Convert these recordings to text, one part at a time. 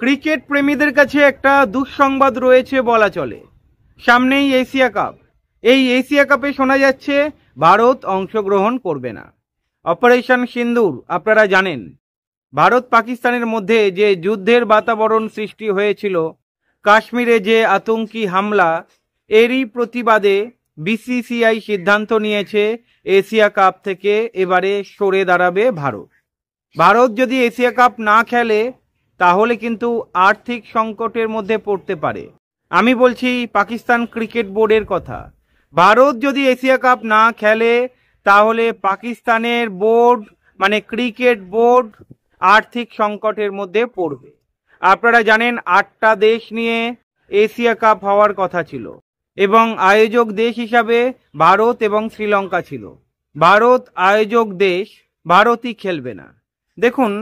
Cricket প্রেমীদের কাছে একটা দুঃসংবাদ রয়েছে বলা চলে। সামনেই এশিয়া কাপ। এই এশিয়া কাপে শোনা যাচ্ছে ভারত অংশগ্রহণ করবে না। অপারেশন সিন্দুর আপনারা জানেন, ভারত পাকিস্তানের মধ্যে যে যুদ্ধের বাতাবরণ সৃষ্টি হয়েছিল, কাশ্মীরে যে আতঙ্কি হামলা, এরই প্রতিবাদে বিসিসিআই সিদ্ধান্ত নিয়েছে এশিয়া কাপ থেকে এবারে সরে দাঁড়াবে ভারত। ভারত যদি এশিয়া কাপ না খেলে তাহলে কিন্তু আর্থিক সংকটের মধ্যে পড়তে পারে। আমি বলছি পাকিস্তান ক্রিকেট বোর্ডের কথা। ভারত যদি এশিয়া কাপ না খেলে তাহলে পাকিস্তানের বোর্ড মানে ক্রিকেট বোর্ড আর্থিক সংকটের মধ্যে পড়বে। আপনারা জানেন 8টা দেশ নিয়ে এশিয়া কাপ হওয়ার কথা ছিল এবং আয়োজক দেশ হিসাবে ভারত এবং শ্রীলঙ্কা ছিল। ভারত আয়োজক দেশ, ভারতই খেলবে না। দেখুন,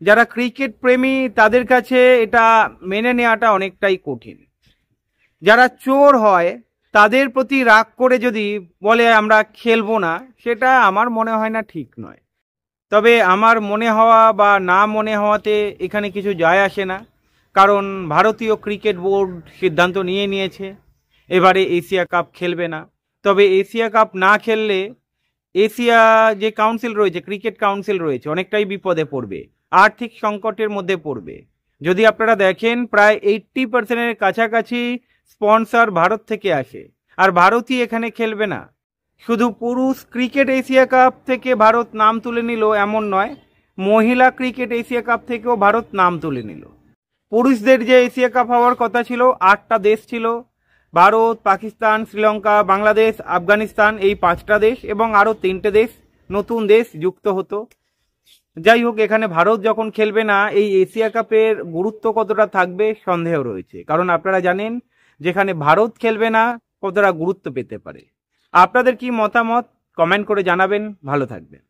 যারা ক্রিকেট প্রেমী তাদের কাছে এটা মেনে নেওয়াটা অনেকটাই কঠিন। যারা চোর হয় তাদের প্রতি রাগ করে যদি বলে আমরা খেলবো না, সেটা আমার মনে হয় না ঠিক নয়। তবে আমার মনে হওয়া বা না মনে হওয়াতে এখানে কিছু যায় আসে না, কারণ ভারতীয় ক্রিকেট বোর্ড সিদ্ধান্ত নিয়েছে এবারে এশিয়া কাপ খেলবে না। তবে এশিয়া কাপ না খেললে এশিয়া যে কাউন্সিল রয়েছে, ক্রিকেট কাউন্সিল রয়েছে, অনেকটাই বিপদে পড়বে, আর্থিক সংকটের মধ্যে পড়বে। যদি আপনারা দেখেন প্রায় 80% কাছাকাছি স্পন্সর ভারত থেকে আসে, আর ভারতই এখানে খেলবে না। শুধু পুরুষ ক্রিকেট এশিয়া কাপ থেকে ভারত নাম তুলে নিল এমন নয়, মহিলা ক্রিকেট এশিয়া কাপ থেকেও ভারত নাম তুলে নিল। পুরুষদের যে এশিয়া কাপ হওয়ার কথা ছিল, 8টা দেশ ছিল, ভারত, পাকিস্তান, শ্রীলঙ্কা, বাংলাদেশ, আফগানিস্তান, এই 5টা দেশ এবং আরও 3টে দেশ, নতুন দেশ যুক্ত হতো। যাই হোক, এখানে ভারত যখন খেলবে না, এই এশিয়া কাপের গুরুত্ব কতটা থাকবে সন্দেহ রয়েছে, কারণ আপনারা জানেন যেখানে ভারত খেলবে না কতটা গুরুত্ব পেতে পারে। আপনাদের কি মতামত কমেন্ট করে জানাবেন। ভালো থাকবেন।